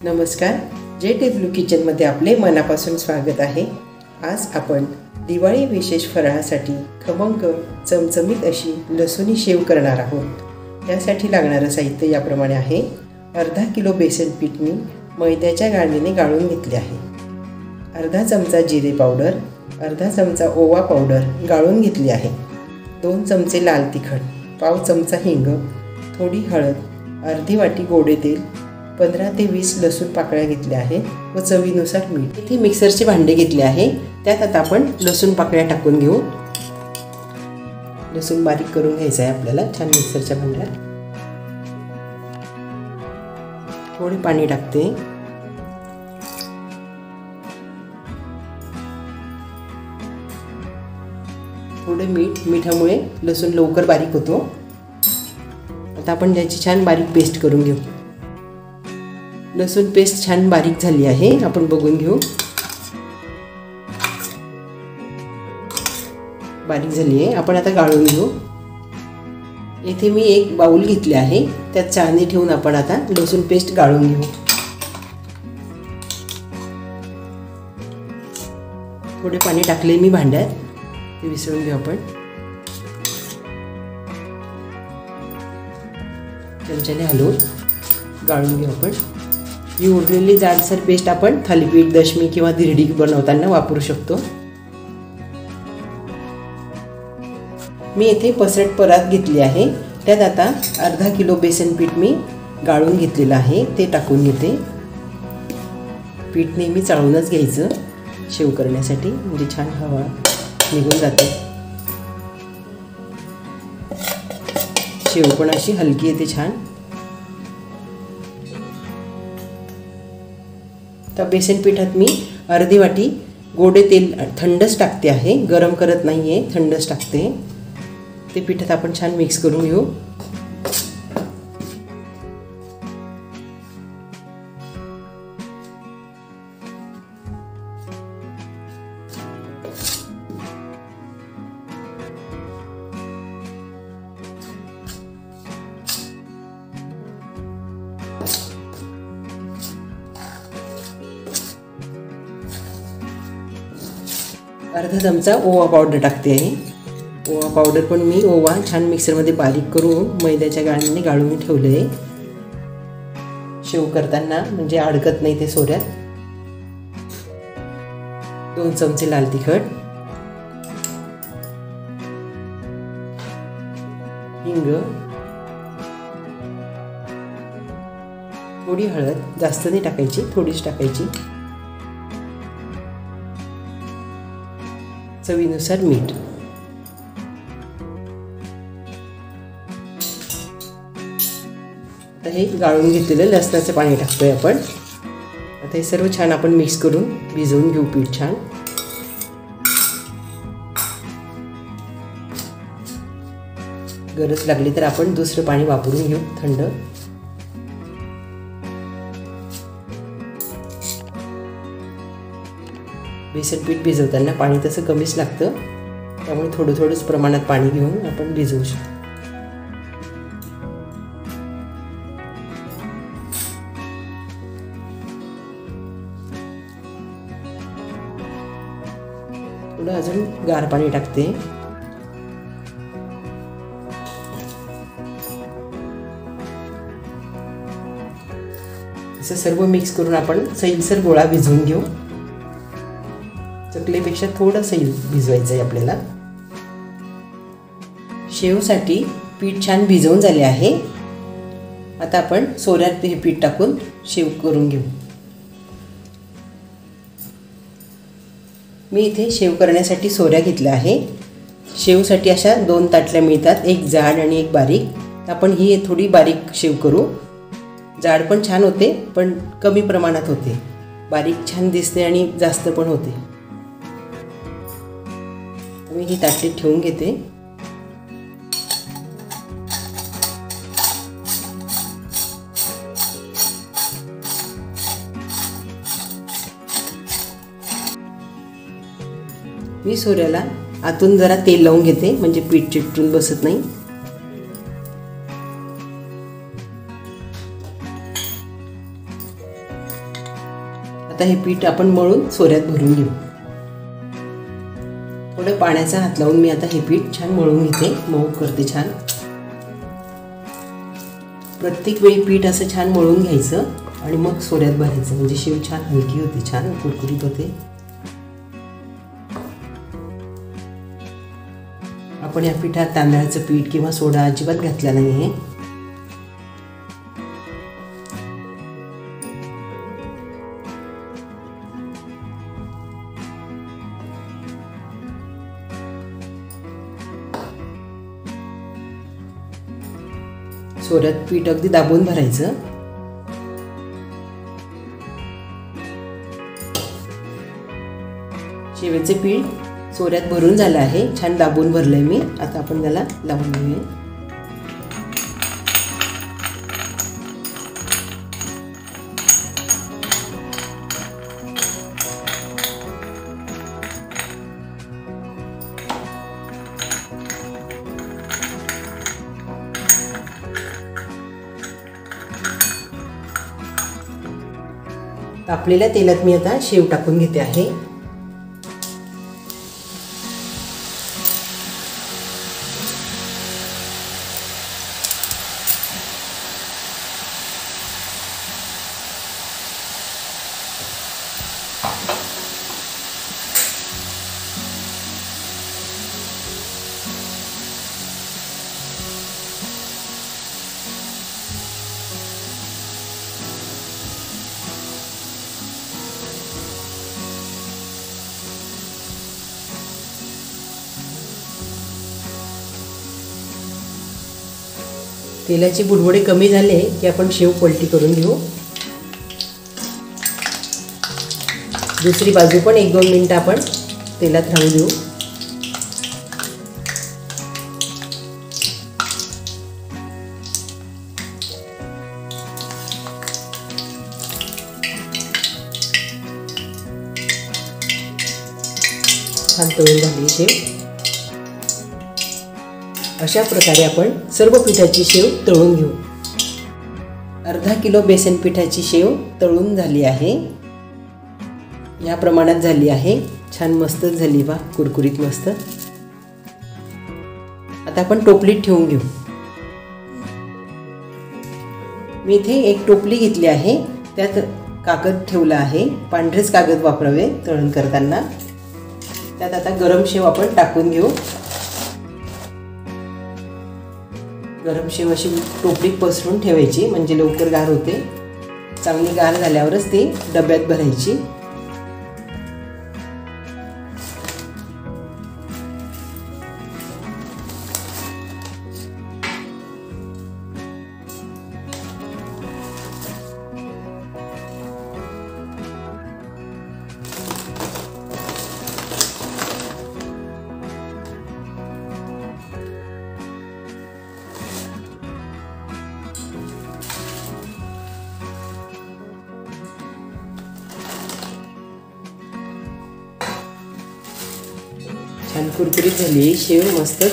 नमस्कार, जे टेबलू किचनमध्ये आपले मनापासून स्वागत आहे। आज आपण दिवाळी विशेष फराळासाठी खमंग चमचमीत अशी लसूणी शेव करणार आहोत। त्यासाठी लागणारे साहित्य याप्रमाणे आहे। अर्धा किलो बेसन पीठ मी मैद्याच्या गाळणीने गाळून घेतले आहे। अर्धा चमचा जिरे पावडर, अर्धा चमचा ओवा पावडर गाळून घेतली आहे। 2 चमचे लाल तिखट, पाव चमचा हिंग, थोडी हळद, अर्धी वाटी गोडे तेल, 15 ते 20 लसूण पाकळ्या घेतल्या आहेत व चवीनुसार मीठ। इथे मिक्सरचे भांडे घेतले आहे। त्यात आता आपण लसूण पाकळ्या टाकून घेऊ। लसूण बारीक करून घ्यायचा आहे आपल्याला छान मिक्सरच्या भांड्यात। थोडे पाणी टाकते। थोडे मीठ, मिठामुळे लसूण लवकर बारीक होतो। आता आपण याची छान बारीक पेस्ट करून घेऊ। लसूण पेस्ट छान बारीक झाली आहे, आपण बघून घेऊ। बारीक झाली आहे, आपण आता गाळून घेऊ। येथे मी एक बाउल घेतले आहे, त्यात चाळणी ठेवून आपण आता लसूण पेस्ट गाळून घेऊ। थोडे पाणी टाकले मी भांड्यात, ते विसरून घेऊ आपण। चमच्याने हलवून गाळून घेऊ आपण। ही उरलेली जाडसर पेस्ट आपण थालीपीठ, दशमी किंवा धिरडी बनवताना वापरू शकतो। मी येथे पसरट परात घेतली आहे, त्यात आता अर्धा किलो बेसन पीठ मी गाळून घेतलेलं आहे, ते टाकून घेते। पीठ नेहमी चाळूनच घ्यायचं शेव करण्यासाठी, म्हणजे छान हवा निघून जाते। शेव पण अशी हलकी येते छान। तर बेसन पिठात मी अर्धी वाटी गोडे तेल थंडच टाकते आहे, गरम करत नाही आहे, थंडच टाकते। ते पिठात आपण छान मिक्स करून घेऊ। अर्धा चमचा ओवा पावडर टाकते आहे। ओवा पावडर पण मी ओवा छान मिक्सरमध्ये बारीक करून मैद्याच्या गाळणीने गाळून ठेवले आहे, शेव करताना म्हणजे अडकत नाही ते सोऱ्यात। 2 चमचे लाल तिखट, हिंग, थोडी हळद, जास्त नाही टाकायची, थोडीच टाकायची, चवीनुसार मीठ। आता हे गाळून घेतलेलं लसणाचं पाणी टाकतोय आपण। आता हे सर्व छान आपण मिक्स करून भिजवून घेऊ पीठ छान। गरज लागली तर आपण दुसरं पाणी वापरून घेऊ थंड। बेसन पीठ भिजवताना पाणी तसं कमीच लागतं, त्यामुळे थोडंच प्रमाणात पाणी घेऊन आपण भिजवू शकतो। थोडं अजून गार पाणी टाकते। असं सर्व मिक्स करून आपण सैलसर गोळा भिजवून घेऊ। चकलीपेक्षा थोडं सैल भिजवायचं आहे आपल्याला। शेवसाठी पीठ छान भिजवून झाले आहे। आता आपण सोऱ्यात हे पीठ टाकून शेव करून घेऊ। मी इथे शेव करण्यासाठी सोऱ्या घेतल्या आहे। शेवसाठी अशा 2 ताटल्या मिळतात, एक जाड आणि एक बारीक। आपण ही थोडी बारीक शेव करू। जाड पण छान होते, पण कमी प्रमाणात होते। बारीक छान दिसते आणि जास्त पण होते। मी ही ताटलीत ठेवून घेते। मी सोऱ्याला आतून जरा तेल लावून घेते, म्हणजे पीठ चिकटून बसत नाही। आता हे पीठ आपण मळून सोऱ्यात भरून घेऊ. थोडं पाण्याचा हात लावून मी आता हे पीठ छान मळून घेते, मऊ करते छान. प्रत्येक वेळी पीठ असं छान मळून घ्यायचं आणि मग सोऱ्यात भरायचं, म्हणजे शेव छान हलकी होते, छान कुरकुरीत होते. आपण या पिठात तांदळाचं पीठ किंवा सोडा अजिबात घातला नाहीये. सोऱ्यात पीठ अगदी दाबून भरायचं. शेवेचे पीठ सोऱ्यात भरून झालं आहे, छान दाबून भरलंय मी. आता आपण त्याला लावून घेऊया. तापलेल्या तेलात मी आता शेव टाकून घेते आहे. तेलाचे बुडबुडे कमी झाले की आपण शेव पलटी करून घेऊ. दुसरी बाजू पण 1-2 मिनिटं आपण तेलात राहू देऊ. छान तळून झाली शेव. अशा प्रकारे आपण सर्व पिठाची शेव तळून घेऊ. अर्धा किलो बेसन पिठाची शेव तळून झाली आहे. या प्रमाणात झाली आहे. छान मस्त झाली बा, कुरकुरीत मस्त. आता आपण टोपलीत ठेवून घेऊ. मी इथे एक टोपली घेतली आहे, त्यात कागद ठेवला आहे. पांढरेच कागद वापरावे तळण करताना. त्यात आता गरम शेव आपण टाकून घेऊ. गरम शेव अशी टोपलीत पसरून ठेवायची, म्हणजे लवकर गार होते. चांगली गार झाल्यावरच ती डब्यात भरायची. छान कुरकुरीत झाली शेव मस्त.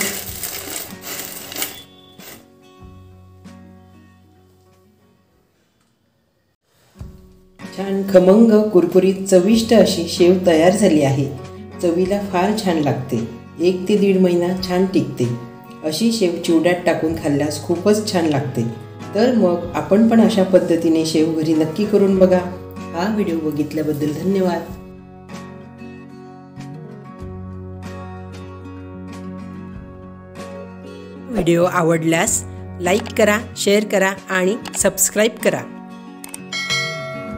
छान खमंग कुरकुरीत चविष्ट अशी शेव तयार झाली आहे. चवीला फार छान लागते. 1 ते 1.5 महिना छान टिकते. अशी शेव चिवड्यात टाकून खाल्ल्यास खूपच छान लागते. तर मग आपण पण अशा पद्धतीने शेव घरी नक्की करून बघा. हा व्हिडिओ बघितल्याबद्दल धन्यवाद. व्हिडिओ आवडल्यास लाईक करा, शेअर करा आणि सबस्क्राईब करा.